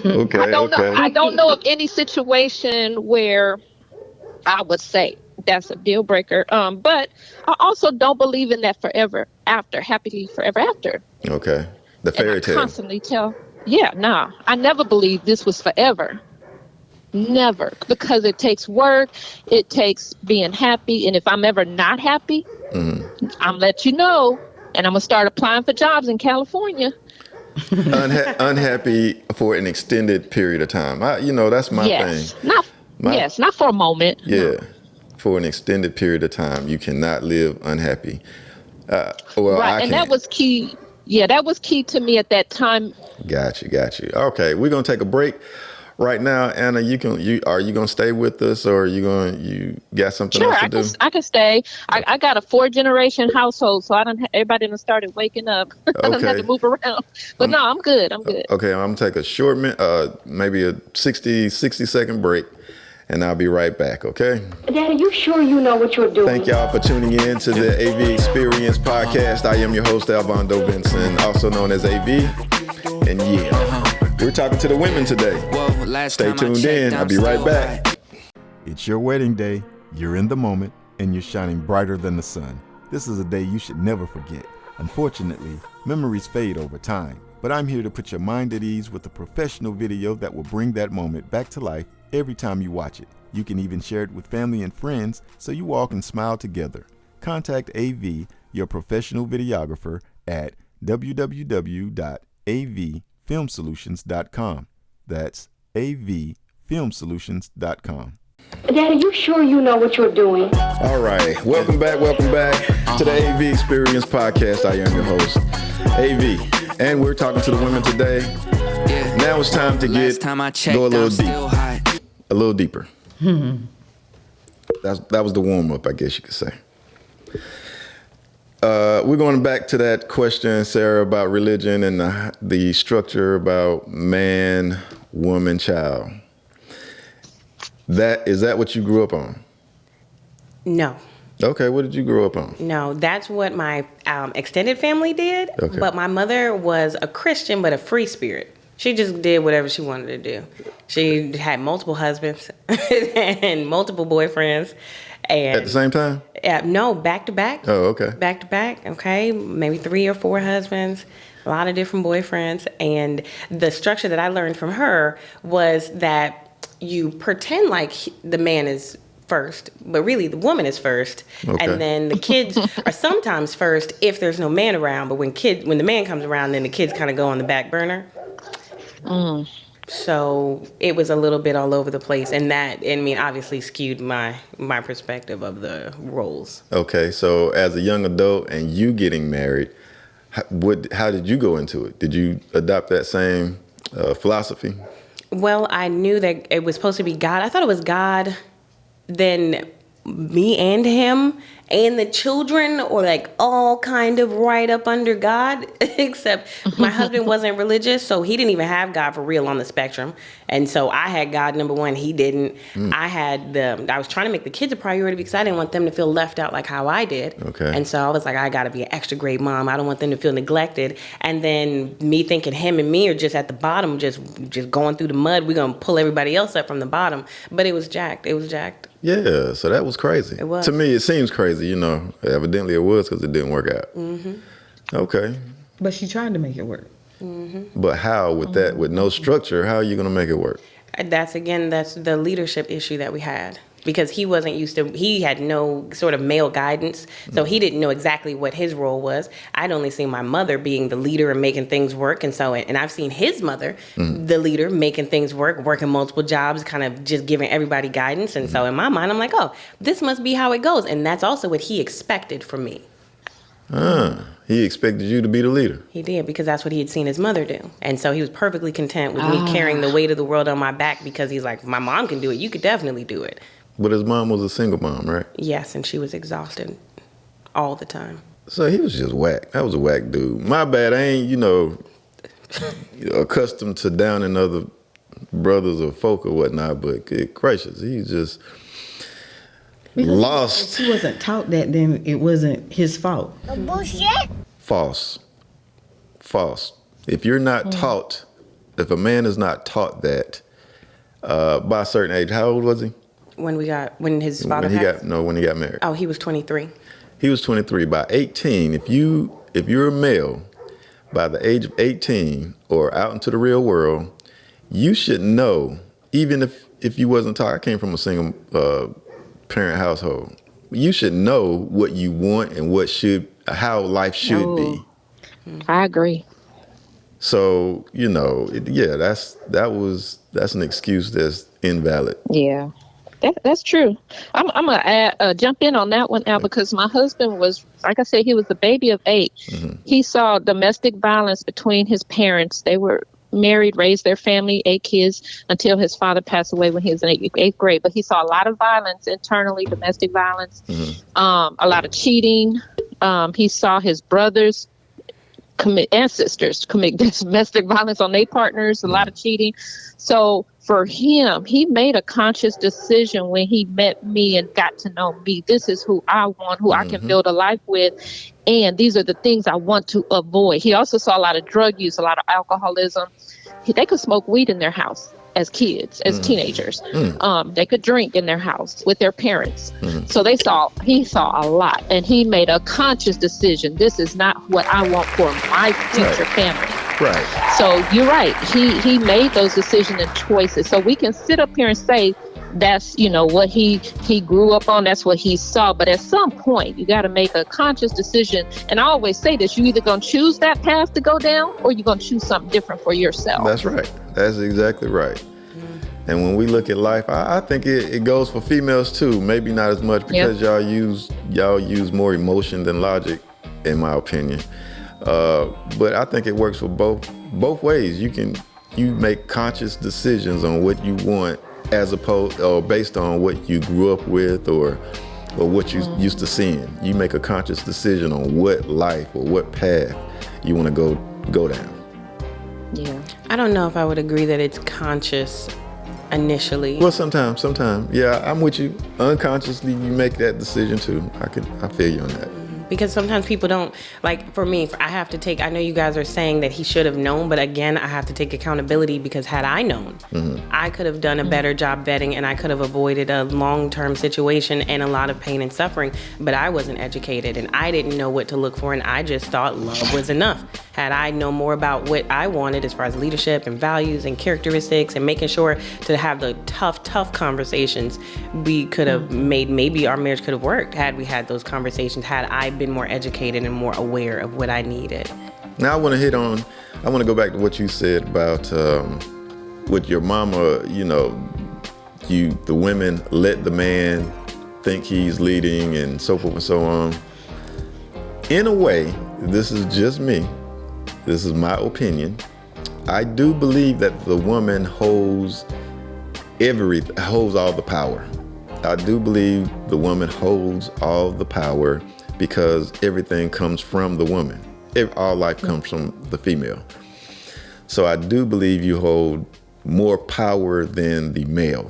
Okay. I don't know of any situation where I would say that's a deal breaker. But I also don't believe in that forever after, happily forever after. Okay. The fairy tale. I constantly tell, I never believed this was forever. Never. Because it takes work, it takes being happy. And if I'm ever not happy, I'm let you know. And I'm going to start applying for jobs in California. Unhappy for an extended period of time. That's my thing. Not for a moment. Yeah. No. For an extended period of time, you cannot live unhappy. Right. And that was key. Yeah, that was key to me at that time. Got you. Okay, we're gonna take a break right now. Anna, are you gonna stay with us, or you got something else to do? Sure, I can stay. I got a 4-generation household, so everybody done started waking up. I don't have to move around. But no, I'm good. Okay, I'm gonna take a short maybe a 60-second break, and I'll be right back, okay? Daddy, you sure you know what you're doing? Thank y'all for tuning in to the AV Experience Podcast. I am your host, Alvando Benson, also known as AV. And we're talking to the women today. Stay tuned in. I'll be right back. It's your wedding day. You're in the moment, and you're shining brighter than the sun. This is a day you should never forget. Unfortunately, memories fade over time. But I'm here to put your mind at ease with a professional video that will bring that moment back to life every time you watch it. You can even share it with family and friends so you all can smile together. Contact AV, your professional videographer, at www.avfilmsolutions.com. That's avfilmsolutions.com. Daddy, you sure you know what you're doing? All right, welcome back to the AV Experience Podcast. I am your host, AV, and we're talking to the women today. Yeah. Now it's time to Last time I checked, go a little I'm still hot. a little deeper. That was the warm up, I guess you could say. We're going back to that question, Sarah, about religion and the structure about man, woman, child. Is that what you grew up on? No. Okay, what did you grow up on? No, that's what my extended family did. Okay. But my mother was a Christian, but a free spirit. She just did whatever she wanted to do. She had multiple husbands and multiple boyfriends. And At the same time? No, back to back. Oh, okay. Back to back, okay. Maybe 3 or 4 husbands, a lot of different boyfriends. And the structure that I learned from her was that you pretend like the man is first, but really the woman is first. Okay. And then the kids are sometimes first if there's no man around. But when the man comes around, then the kids kind of go on the back burner. So it was a little bit all over the place, and that, obviously skewed my perspective of the roles. Okay, so as a young adult and you getting married, how did you go into it? Did you adopt that same philosophy? Well, I knew that it was supposed to be God. I thought it was God, then me and him and the children, or like all kind of right up under God, except my husband wasn't religious, so he didn't even have God for real on the spectrum. And so I had God number one, he didn't. I was trying to make the kids a priority because I didn't want them to feel left out like how I did. Okay. And so I was like, I gotta be an extra great mom. I don't want them to feel neglected. And then me thinking him and me are just at the bottom, just going through the mud. We're gonna pull everybody else up from the bottom. But it was jacked. Yeah, so that was crazy. It was. To me, it seems crazy, Evidently it was because it didn't work out. Mm-hmm. Okay. But she tried to make it work. But how, with no structure, how are you going to make it work? That's the leadership issue that we had. Because he wasn't he had no sort of male guidance. So he didn't know exactly what his role was. I'd only seen my mother being the leader and making things work. And I've seen his mother, the leader, making things work, working multiple jobs, kind of just giving everybody guidance. And so in my mind, I'm like, oh, this must be how it goes. And that's also what he expected from me. He expected you to be the leader. He did, because that's what he had seen his mother do. And so he was perfectly content with me carrying the weight of the world on my back, because he's like, my mom can do it. You could definitely do it. But his mom was a single mom, right? Yes, and she was exhausted all the time. So he was just whack. That was a whack dude. My bad. I ain't, accustomed to downing other brothers or folk or whatnot, but good gracious, he's just lost. If he wasn't taught that, then it wasn't his fault. False. If you're not taught, if a man is not taught that by a certain age, how old was he? When his father passed? When he got married. Oh, he was 23. He was 23. By 18, if you're a male, by the age of 18 or out into the real world, you should know, even if you wasn't taught. I came from a single parent household. You should know what you want and how life should be. I agree. So, that's an excuse that's invalid. Yeah. That's true. I'm gonna jump in on that one now, because my husband was, like I said, he was a baby of 8. He saw domestic violence between his parents. They were married, raised their family, 8 kids, until his father passed away when he was in 8th grade. But he saw a lot of violence internally, domestic violence, a lot of cheating. He saw his brothers and sisters commit domestic violence on their partners, a lot of cheating. So for him, he made a conscious decision when he met me and got to know me. This is who I want, who I can build a life with. And these are the things I want to avoid. He also saw a lot of drug use, a lot of alcoholism. They could smoke weed in their house as kids, as teenagers. They could drink in their house with their parents. So he saw a lot, and he made a conscious decision. This is not what I want for my future family. Right. So you're right. He made those decisions and choices. So we can sit up here and say that's, what he grew up on, that's what he saw. But at some point, you got to make a conscious decision. And I always say this, you either going to choose that path to go down or you're going to choose something different for yourself. That's right. That's exactly right. And when we look at life, I think it goes for females too. Maybe not as much because y'all use more emotion than logic, in my opinion. But I think it works for both ways. You make conscious decisions on what you want as opposed or based on what you grew up with or what you used to seeing. You make a conscious decision on what life or what path you want to go down. Yeah. I don't know if I would agree that it's conscious initially. Well, sometimes. Yeah, I'm with you. Unconsciously, you make that decision too. I feel you on that. Because sometimes people don't, like for me, I have to take, I know you guys are saying that he should have known, but again, I have to take accountability because had I known, I could have done a better job vetting and I could have avoided a long-term situation and a lot of pain and suffering, but I wasn't educated and I didn't know what to look for and I just thought love was enough. Had I known more about what I wanted as far as leadership and values and characteristics and making sure to have the tough conversations, we could have maybe our marriage could have worked had we had those conversations, had I been more educated and more aware of what I needed. Now I want to go back to what you said about with your mama, the women let the man think he's leading and so forth and so on. In a way, this is just me. This is my opinion. I do believe that the woman holds all the power. I do believe the woman holds all the power because everything comes from the woman. All life comes from the female. So I do believe you hold more power than the male.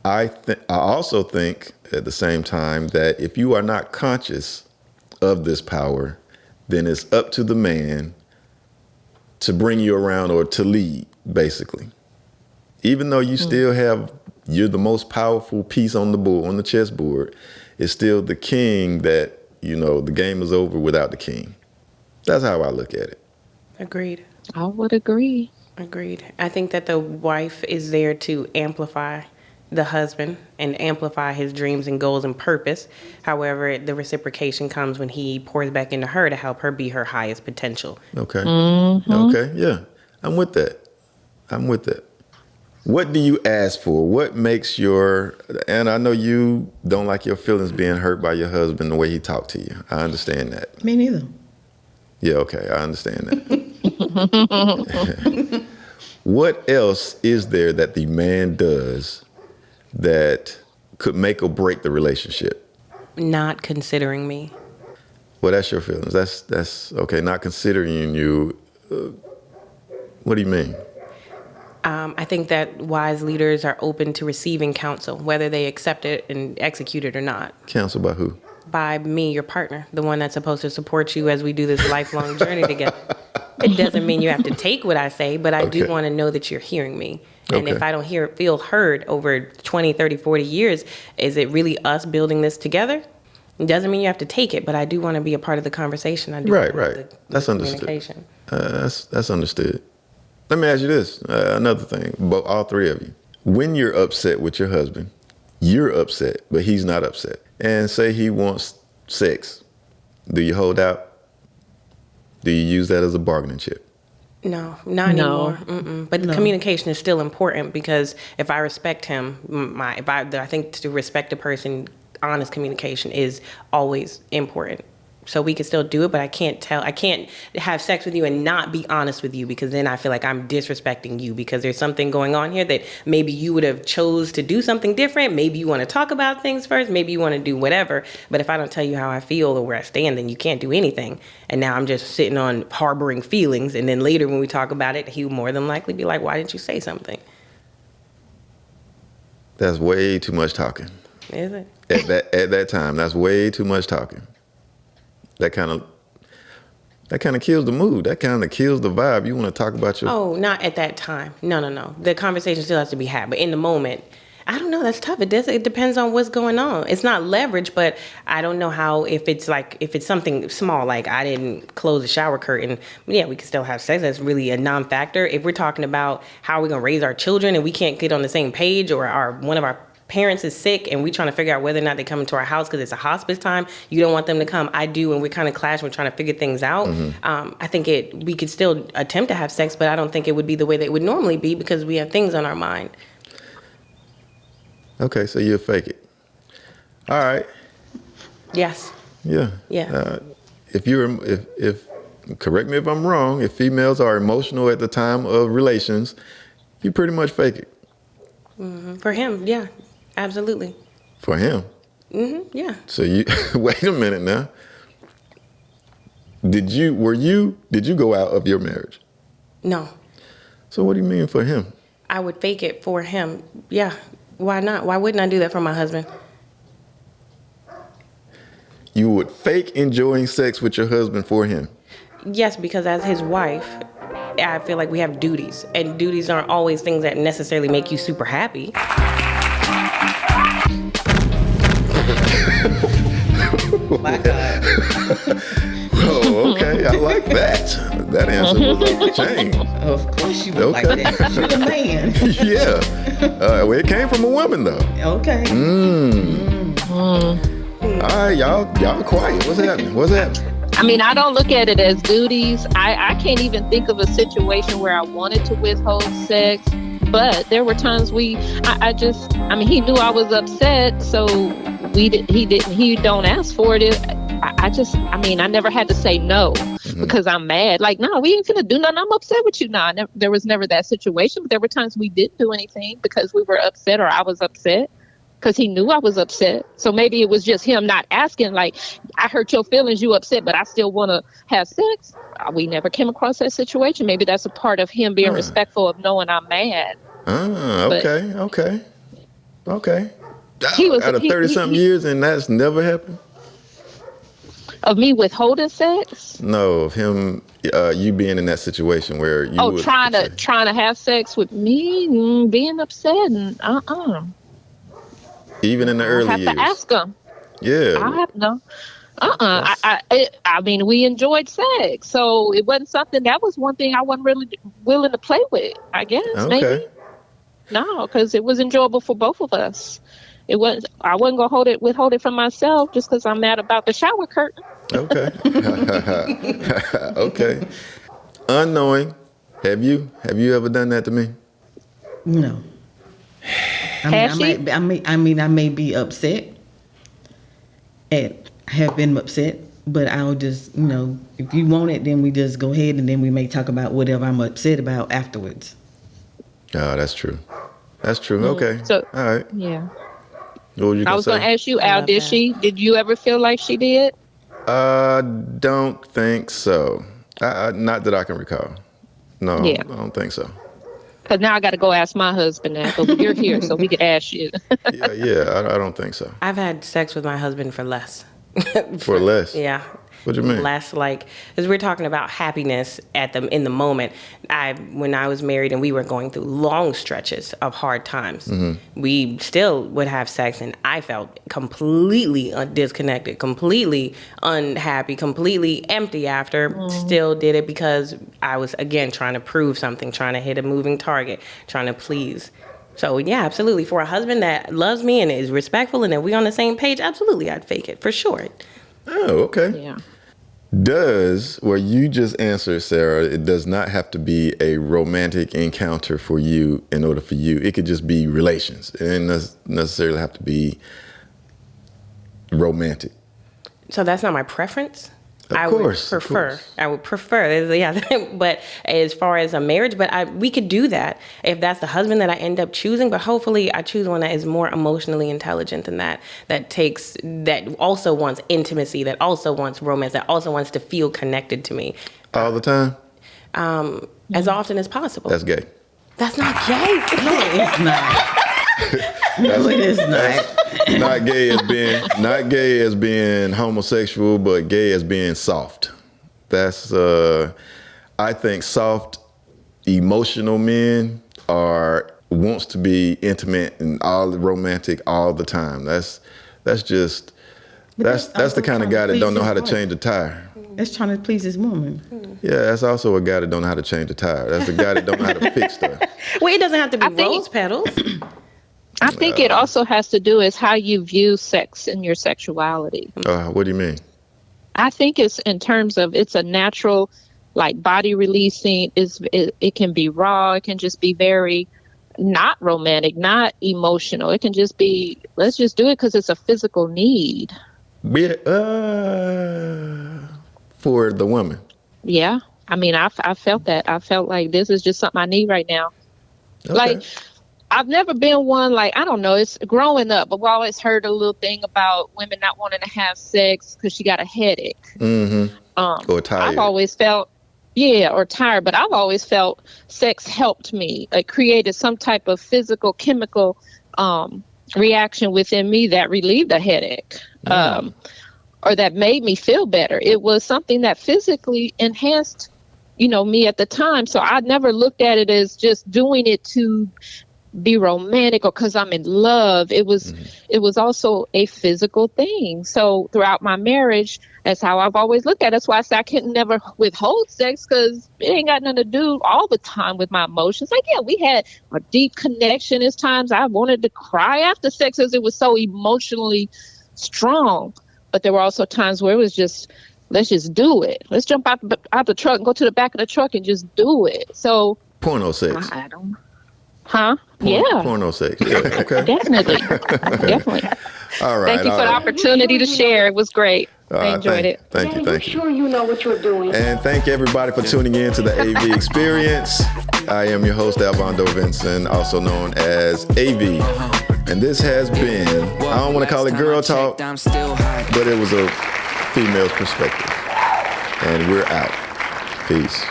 I also think at the same time that if you are not conscious of this power, then it's up to the man to bring you around or to lead, basically. Even though you're the most powerful piece on the chessboard, it's still the king that, the game is over without the king. That's how I look at it. Agreed. I would agree. Agreed. I think that the wife is there to amplify the husband and amplify his dreams and goals and purpose. However, the reciprocation comes when he pours back into her to help her be her highest potential. Okay. Okay, yeah. I'm with that. What do you ask for? What makes and I know you don't like your feelings being hurt by your husband the way he talked to you. I understand that. Me neither. Yeah, okay, I understand that. What else is there that the man does that could make or break the relationship? Not considering me. Well, that's your feelings. That's okay. Not considering you. What do you mean? I think that wise leaders are open to receiving counsel, whether they accept it and execute it or not. Counsel by who? By me, your partner, the one that's supposed to support you as we do this lifelong journey together. It doesn't mean you have to take what I say, but I do want to know that you're hearing me. And if I don't feel heard over 20, 30, 40 years, is it really us building this together? It doesn't mean you have to take it, but I do want to be a part of the conversation. I do Right. That's understood. That's understood. Let me ask you this, another thing, all three of you. When you're upset with your husband, you're upset, but he's not upset. And say he wants sex. Do you hold out? Do you use that as a bargaining chip? No, not anymore. But the communication is still important because if I respect him, I think to respect a person, honest communication is always important. So we can still do it, but I can't have sex with you and not be honest with you because then I feel like I'm disrespecting you because there's something going on here that maybe you would have chose to do something different. Maybe you want to talk about things first. Maybe you want to do whatever. But if I don't tell you how I feel or where I stand, then you can't do anything. And now I'm just sitting on harboring feelings. And then later when we talk about it, he will more than likely be like, why didn't you say something? That's way too much talking. Is it? At that time, that's way too much talking. That kind of kills the mood. That kind of kills the vibe. You want to talk about your... Oh, not at that time. No. The conversation still has to be had. But in the moment, I don't know. That's tough. It depends on what's going on. It's not leverage, but I don't know how, if it's something small, like I didn't close the shower curtain, yeah, we can still have sex. That's really a non-factor. If we're talking about how we're going to raise our children and we can't get on the same page, or one of our parents is sick and we're trying to figure out whether or not they come into our house because it's a hospice time, you don't want them to come. I do, and we kind of clash. We're trying to figure things out. I think we could still attempt to have sex, but I don't think it would be the way that it would normally be because we have things on our mind. Okay, so you'll fake it. All right. Yes. Yeah. Yeah. If correct me if I'm wrong, if females are emotional at the time of relations, you pretty much fake it. For him, yeah, absolutely. For him. Yeah. So you wait a minute now. Did you go out of your marriage? No. So what do you mean for him? I would fake it for him. Yeah. Why not? Why wouldn't I do that for my husband? You would fake enjoying sex with your husband for him? Yes, because as his wife, I feel like we have duties, and duties aren't always things that necessarily make you super happy. My God. Oh, okay. I like that. That answer was off the chain. Of course you would like Okay. that. You're the man. Yeah. Well, it came from a woman, though. Okay. All right, y'all quiet. What's happening? I mean, I don't look at it as duties. I can't even think of a situation where I wanted to withhold sex, but there were times he knew I was upset, so he don't ask for it. I never had to say no because I'm mad. Like, no, we ain't gonna do nothing. I'm upset with you now. There was never that situation, but there were times we didn't do anything because we were upset or I was upset. Because he knew I was upset. So maybe it was just him not asking, like, I hurt your feelings, you upset, but I still want to have sex. We never came across that situation. Maybe that's a part of him being respectful of knowing I'm mad. Okay. He was- Out of 30-something years, and that's never happened? Of me withholding sex? No, of him, you being in that situation where you would trying say, to have sex with me, being upset, and even in the early I have years. to ask him. Yeah. I have no. I mean, we enjoyed sex, so it wasn't something. That was one thing I wasn't really willing to play with. I guess maybe. No, because it was enjoyable for both of us. It was. I wasn't gonna withhold it from myself just because I'm mad about the shower curtain. Okay. Okay. Unknowing, have you ever done that to me? No. I may be upset and have been upset, but I'll just, if you want it, then we just go ahead and then we may talk about whatever I'm upset about afterwards. Oh, that's true. Okay. So, all right. Yeah. What were you I was say? going to ask you, Al, love did that. did you ever feel like she did? Don't think so. Not that I can recall. No, Yeah. I don't think so. Because now I got to go ask my husband that, but you're here, so we could ask you. Yeah, I don't think so. I've had sex with my husband for less. For less? Yeah. What do you mean? Less, because we're talking about happiness in the moment. When I was married and we were going through long stretches of hard times, we still would have sex, and I felt completely disconnected, completely unhappy, completely empty after. Still did it because I was, again, trying to prove something, trying to hit a moving target, trying to please. So, yeah, absolutely. For a husband that loves me and is respectful and that we on the same page, absolutely, I'd fake it, for sure. Oh, okay. Yeah. You just answered, Sarah, it does not have to be a romantic encounter for you in order for you. It could just be relations. It doesn't necessarily have to be romantic. So that's not my preference? Of course. I would prefer, yeah. But as far as a marriage, we could do that if that's the husband that I end up choosing. But hopefully, I choose one that is more emotionally intelligent than that. That also wants intimacy, that also wants romance, that also wants to feel connected to me. All the time? As often as possible. That's gay. That's not gay. No, it's not. No, it is not. Not gay as being homosexual, but gay as being soft. That's I think soft, emotional men are wants to be intimate and all romantic all the time. That's the kind of guy that don't know how to change a tire. That's trying to please his woman. Yeah, that's also a guy that don't know how to change a tire. That's a guy that don't know how to fix stuff. Well, it doesn't have to be I think- rose petals. I think it also has to do is how you view sex and your sexuality. What do you mean? I think it's in terms of it's a natural, like body releasing. It can be raw. It can just be very not romantic, not emotional. It can just be, let's just do it because it's a physical need. For the woman. Yeah. I mean, I felt that. I felt like this is just something I need right now. Okay. Like, I've never been one, like, I don't know, it's growing up, but we always heard a little thing about women not wanting to have sex because she got a headache. Mm-hmm. Or tired. I've always felt, or tired, but I've always felt sex helped me. It created some type of physical, chemical reaction within me that relieved a headache. Or that made me feel better. It was something that physically enhanced, me at the time. So I never looked at it as just doing it to be romantic or because I'm in love. It was also a physical thing. So throughout my marriage, that's how I've always looked at it. That's why I say I can never withhold sex, because it ain't got nothing to do all the time with my emotions. Like, yeah, we had a deep connection. There's times I wanted to cry after sex because it was so emotionally strong. But there were also times where it was just, let's just do it. Let's jump out the truck and go to the back of the truck and just do it. So porno sex. I don't. Huh? Yeah. Porno sex. Yeah. Okay. Definitely. Definitely. All right. Thank you for the opportunity to share. It was great. I enjoyed it. Thank you. Daddy, you sure you know what you're doing? And thank everybody for tuning in to the AV Experience. I am your host, Alvando Vinson, also known as AV. And this has been, I don't want to call it girl talk, but it was a female perspective. And we're out. Peace.